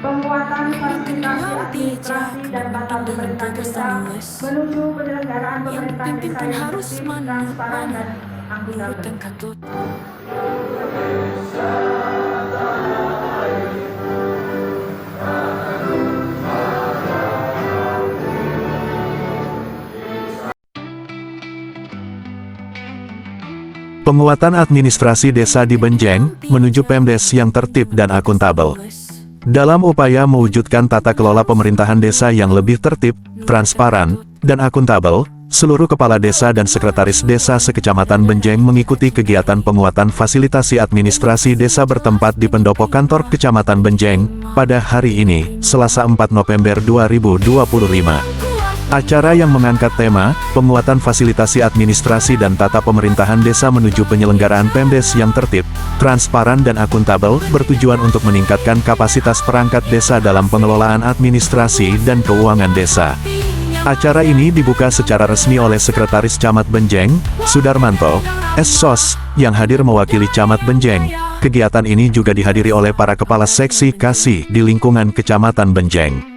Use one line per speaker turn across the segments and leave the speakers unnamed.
penguatan fasilitasi administrasi dan tata pemerintahan desa menuju penyelenggaraan pemerintahan desa yang bersih, transparan, dan akuntabel.
Penguatan administrasi desa di Benjeng, menuju Pemdes yang tertib dan akuntabel. Dalam upaya mewujudkan tata kelola pemerintahan desa yang lebih tertib, transparan, dan akuntabel, seluruh kepala desa dan sekretaris desa sekecamatan Benjeng mengikuti kegiatan penguatan fasilitasi administrasi desa bertempat di pendopo kantor Kecamatan Benjeng, pada hari ini, Selasa 4 November 2025. Acara yang mengangkat tema, penguatan fasilitasi administrasi dan tata pemerintahan desa menuju penyelenggaraan Pemdes yang tertib, transparan dan akuntabel, bertujuan untuk meningkatkan kapasitas perangkat desa dalam pengelolaan administrasi dan keuangan desa. Acara ini dibuka secara resmi oleh Sekretaris Camat Benjeng, Sudarmanto, S.Sos, yang hadir mewakili Camat Benjeng. Kegiatan ini juga dihadiri oleh para kepala seksi kasih di lingkungan Kecamatan Benjeng.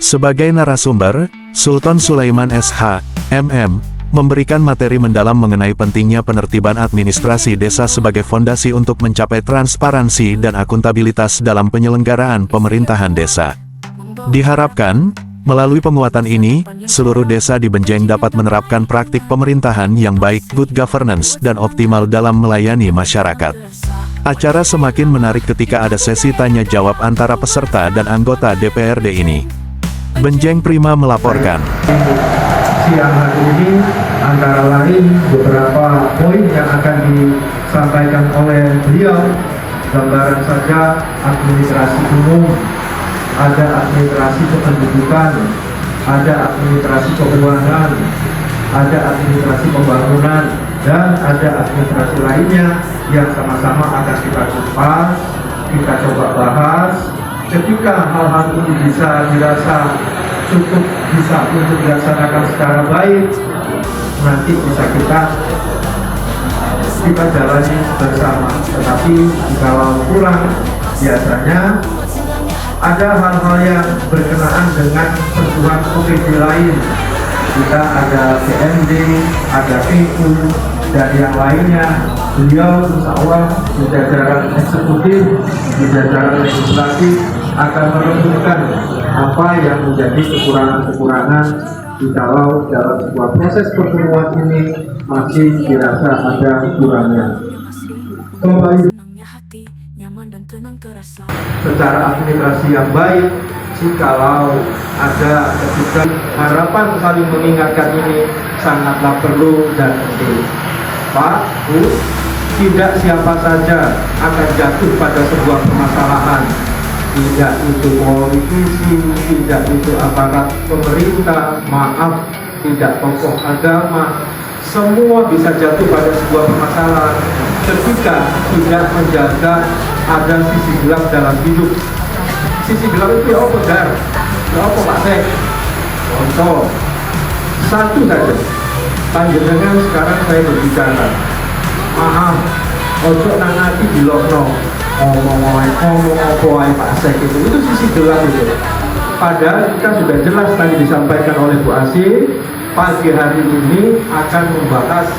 Sebagai narasumber, Sultan Sulaiman SH, MM, memberikan materi mendalam mengenai pentingnya penertiban administrasi desa sebagai fondasi untuk mencapai transparansi dan akuntabilitas dalam penyelenggaraan pemerintahan desa. Diharapkan, melalui penguatan ini, seluruh desa di Benjeng dapat menerapkan praktik pemerintahan yang baik, good governance, dan optimal dalam melayani masyarakat. Acara semakin menarik ketika ada sesi tanya-jawab antara peserta dan anggota DPRD ini. Benjeng Prima melaporkan.
Siang hari ini antara lain beberapa poin yang akan disampaikan oleh beliau. Gambaran saja administrasi umum, ada administrasi kependudukan, ada administrasi keuangan, ada administrasi pembangunan, dan ada administrasi lainnya yang sama-sama akan kita kupas, kita coba bahas. Ketika hal-hal ini bisa dirasa cukup bisa untuk dilaksanakan secara baik, nanti bisa kita jalani bersama. Tetapi kalau kurang, biasanya ada hal-hal yang berkenaan dengan sentuhan OPD lain. Kita ada PMD, ada PU, dan yang lainnya. Beliau insya Allah di jajaran eksekutif, di jajaran legislatif akan menentukan apa yang menjadi kekurangan-kekurangan jikalau dalam sebuah proses pertemuan ini masih dirasa ada kurangnya. Kembali secara administrasi yang baik, jikalau ada ketika harapan saling mengingatkan ini sangatlah perlu dan penting. Pak, Bu, tidak siapa saja akan jatuh pada sebuah permasalahan. Tidak itu politisi, tidak itu aparat pemerintah, maaf, tidak tokoh agama. Semua bisa jatuh pada sebuah permasalahan ketika tidak menjaga ada sisi gelap dalam hidup. Sisi gelap itu apa, Dar? Apa, Pak Sek? Contoh, satu saja. Panjenengan sekarang saya berbicara, maaf, ojo nang ati dilokno, ngomong apa ae Pak Sek itu sisi gelap itu. Padahal kita sudah jelas tadi disampaikan oleh Bu Asih, pagi hari ini akan membahas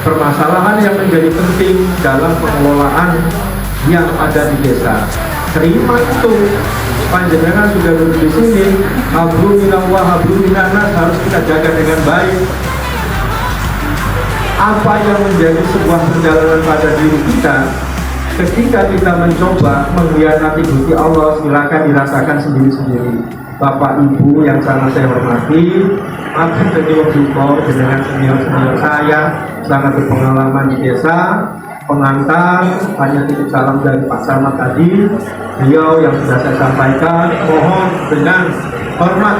permasalahan yang menjadi penting dalam pengelolaan yang ada di desa. Terima itu, panjenengan sudah duduk di sini, hablum minallah, hablum minannas harus kita jaga dengan baik. Apa yang menjadi sebuah perjalanan pada diri kita, ketika kita mencoba mengkhianati Gusti Allah, silakan dirasakan sendiri-sendiri. Bapak Ibu yang sangat saya hormati, Abdi Senior Duko dengan senior-senior saya sangat berpengalaman di desa, pengantar, hanya titip salam dari Pak Samad tadi, beliau yang sudah saya sampaikan, mohon dengan hormat,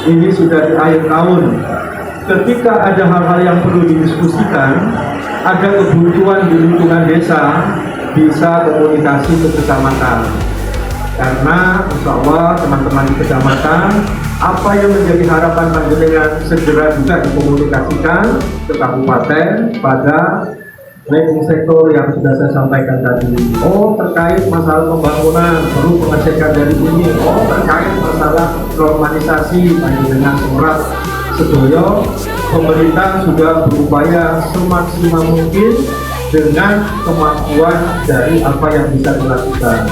ini sudah di akhir tahun. Ketika ada hal-hal yang perlu didiskusikan, ada kebutuhan di lingkungan desa, bisa komunikasi ke kecamatan. Karena insya Allah teman-teman di kecamatan, apa yang menjadi harapan panjenengan segera juga dikomunikasikan ke kabupaten pada Landing sektor yang sudah saya sampaikan tadi. Oh, terkait masalah pembangunan perlu pengecekan dari ini. Oh, terkait masalah normalisasi dengan surat sedoyo, pemerintah sudah berupaya semaksimal mungkin dengan kemampuan dari apa yang bisa dilakukan.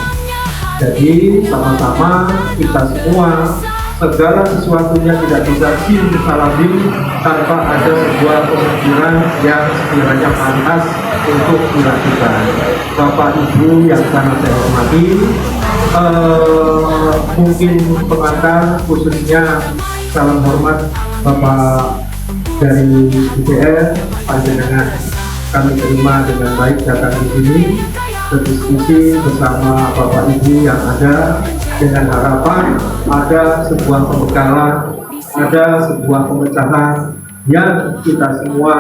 Jadi sama-sama kita semua, segala sesuatunya tidak bisa simsalabim tanpa ada sebuah pemikiran yang sekiranya pantas untuk dilakukan. Bapak Ibu yang sangat saya hormati, mungkin pengantar khususnya salam hormat Bapak dari DPR, panjenengan kami terima dengan baik datang di sini berdiskusi bersama Bapak Ibu yang ada dengan harapan ada sebuah pembekalan, ada sebuah pemecahan yang kita semua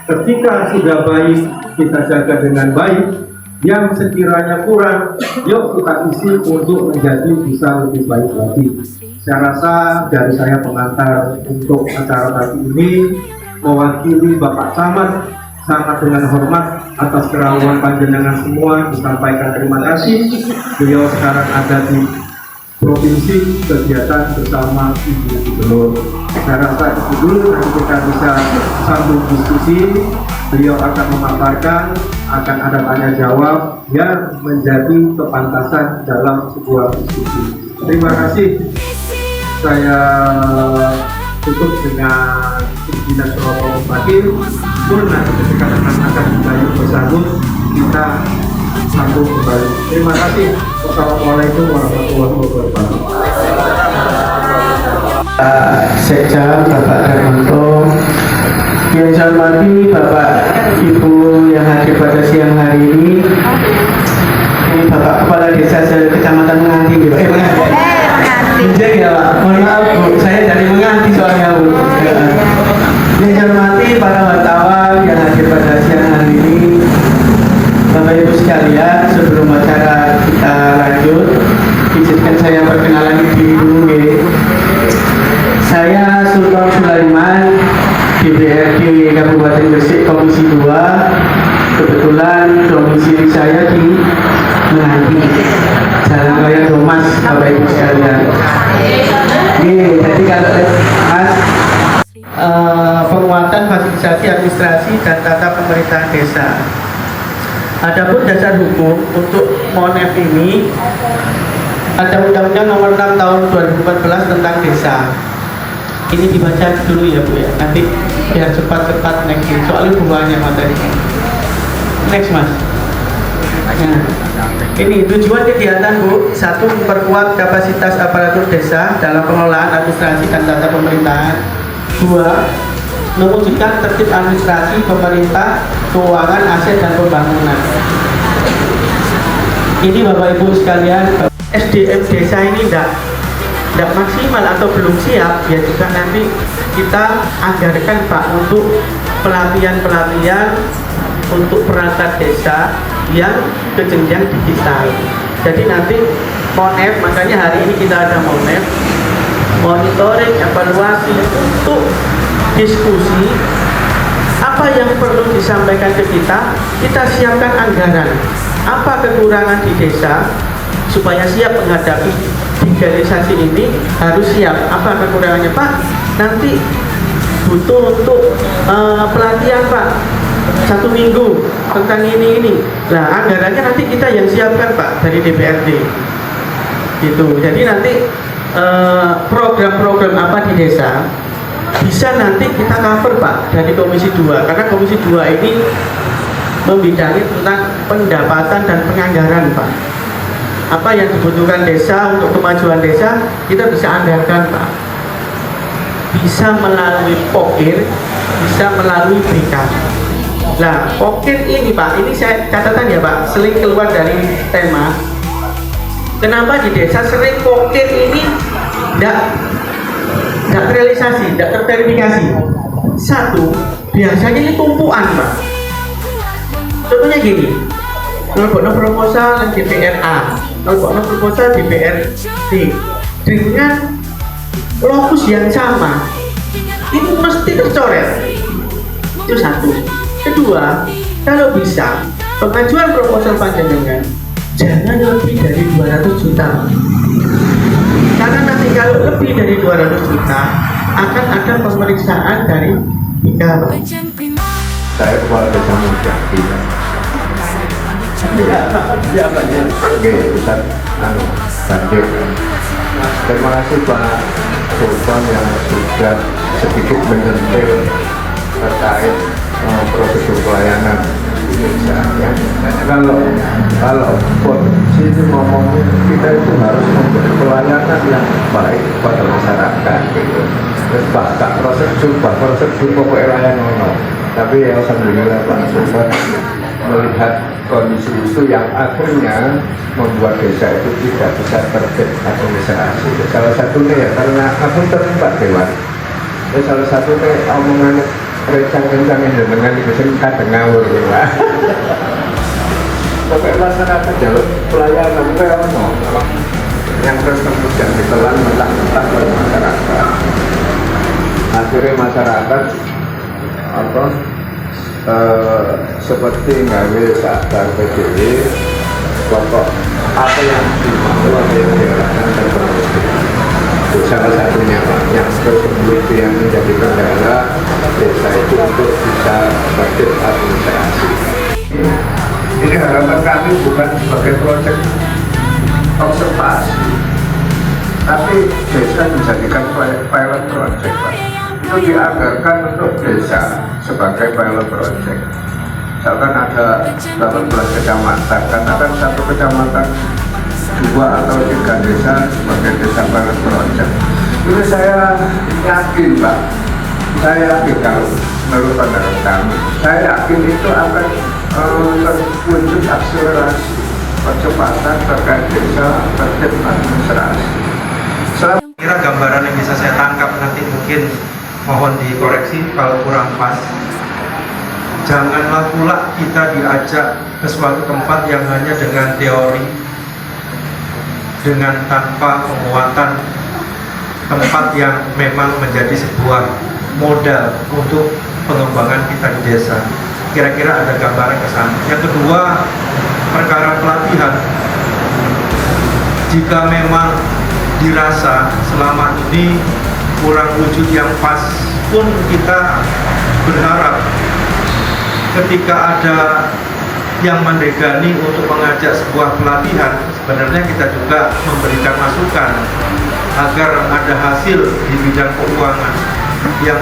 ketika sudah baik kita jaga dengan baik, yang sekiranya kurang yuk kita isi untuk menjadi bisa lebih baik lagi. Saya rasa dari saya pengantar untuk acara pagi ini mewakili Bapak Camat sangat dengan hormat atas kerawan panjenengan semua disampaikan terima kasih. Beliau sekarang ada di provinsi kegiatan bersama Ibu Gubernur. Saya rasa itu dulu, nanti kita bisa sambung diskusi. Beliau akan memaparkan, akan ada tanya jawab yang menjadi kepantasan dalam sebuah diskusi. Terima kasih. Saya tutup dengan Dinas Rokok Bakir. Pun nanti ketika akan dibayar bersambut, kita sambung kembali. Terima kasih. Wassalamualaikum warahmatullahi wabarakatuh.
Sekja Bapak Darmanto, yang saya hormati Bapak Ibu yang hadir pada siang hari ini Bapak Kepala Desa Kecamatan Menganti, ya Pak, mohon maaf Bu, saya dari Menganti soalnya Bu. Yang saya hormati para wartawan yang hadir pada siang hari ini, Bapak Ibu sekalian, sebelum acara kita lanjut, izinkan saya perkenalan diri dulu ya. Saya Sultan Sulaiman, DPRD Kabupaten Gresik Komisi 2. Kebetulan domisili saya di Menganti, Jalan Raya Domas, Bapak Ibu sekalian. Jadi kalau Mas penguatan fasilitasi administrasi dan tata pemerintahan desa. Adapun dasar hukum untuk MONEF ini ada Undang-Undang Nomor 6 Tahun 2014 tentang desa. Ini dibaca dulu ya Bu ya, nanti biar cepat-cepat next, soalnya buahnya materinya. Next Mas. Nah, ini tujuan kegiatan Bu, 1. Memperkuat kapasitas aparatur desa dalam pengelolaan administrasi dan tata pemerintahan. 2. Mewujudkan tertib administrasi pemerintah, keuangan, aset dan pembangunan. Ini Bapak Ibu sekalian, SDM desa ini tidak maksimal atau belum siap, ya juga nanti kita anggarkan Pak untuk pelatihan untuk perangkat desa yang ke jenjang digital. Jadi nanti MONEF, makanya hari ini kita ada MONEF, monitoring, evaluasi untuk diskusi apa yang perlu disampaikan ke kita siapkan anggaran, apa kekurangan di desa supaya siap menghadapi digitalisasi ini, harus siap. Apa kekurangannya Pak? Nanti butuh untuk pelatihan Pak 1 minggu tentang ini. Nah, anggarannya nanti kita yang siapkan Pak dari DPRD gitu. Jadi nanti program-program apa di desa bisa nanti kita cover Pak dari Komisi 2, karena Komisi 2 ini membidangi tentang pendapatan dan penganggaran Pak. Apa yang dibutuhkan desa untuk kemajuan desa kita bisa anggarkan Pak, bisa melalui POKIR, bisa melalui BK. Nah, POKIR ini Pak, ini saya catatan ya Pak, sering keluar dari tema. Kenapa di desa sering POKIR ini tidak terrealisasi, tidak terverifikasi? 1, biasanya ini tumpuan Pak. Contohnya gini, kalau proposal DPRA, kalau proposal DPRD dengan lokus yang sama, itu mesti tercoret. Itu 1. Kedua, Kalau bisa, pengajuan proposal panjenengan jangan lebih dari 200 juta. Karena nanti kalau lebih dari 200 juta akan ada pemeriksaan dari IKA.
Saya kepala desa Mujaki.
Ya, Pak.
Oke, pusat banjir. Terima kasih Pak Sultan yang sudah sedikit menyentil terkait prosedur pelayanan desa. Ya. Kalau posisi ini ngomongin kita itu harus memberi pelayanan yang baik kepada masyarakat. Gitu. Terus bahkan prosedur pokoknya layanan. Tapi alhamdulillah Pak Sultan melihat kondisi itu yang akhirnya membuat desa itu tidak bisa tertib administrasi. Salah satunya ya karena aku terlibat Dewan. Salah satunya omongan rencang-rencang yang dengan itu kadang ngawur ya. Pokoknya masyarakat jalur pelayanan kayak apa yang terus kemudian ditelan mentah-mentah oleh masyarakat. Akhirnya masyarakat seperti ngawe sadar PDW pokok apa yang dimau apa yang diharapkan terpenuhi. Salah satunya yang terus kemudian menjadi kendala desa itu untuk bisa tertib administrasi. Ini harapan kami bukan sebagai proyek observasi, tapi desa dijadikan pilot project, Pak. Itu dianggarkan untuk desa sebagai pilot project. Misalkan ada 18 kecamatan, katakan satu kecamatan 2 atau 3 desa sebagai desa pilot project. Ini saya yakin Pak, saya yakin kalau menurut pandangan kami, saya yakin itu akan terwujud akselerasi percepatan terkait desa tertib administrasi.
Kira gambaran yang bisa saya tangkap nanti mungkin mohon dikoreksi kalau kurang pas. Janganlah pula kita diajak ke suatu tempat yang hanya dengan teori, dengan tanpa penguatan tempat yang memang menjadi sebuah modal untuk pengembangan kita di desa. Kira-kira ada gambaran ke sana. Yang kedua, perkara pelatihan. Jika memang dirasa selama ini kurang wujud yang pas pun kita berharap ketika ada yang mendegani untuk mengajak sebuah pelatihan, sebenarnya kita juga memberikan masukan agar ada hasil di bidang keuangan yang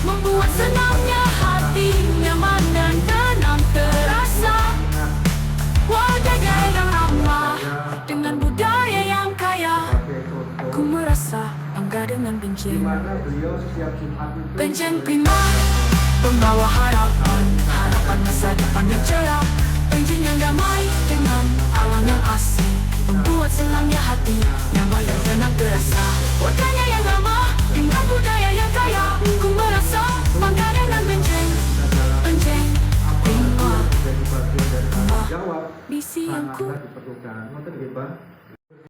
membuat senangnya hati, nyaman dan tenang terasa. Wajah yang ramah dengan budaya yang kaya. Ku merasa bangga dengan Benjeng. Benjeng Prima membawa harapan, harapan masa depan yang cerah. Benjeng yang damai dengan alam yang asli, membuat senangnya hati, nyaman dan tenang terasa. Wajahnya yang ramah dengan budaya yang kaya. Ku merasa bangga dengan Benjeng. Benjeng Prima, misi yang ku
diperlukan. Ngoten nggih, Pak.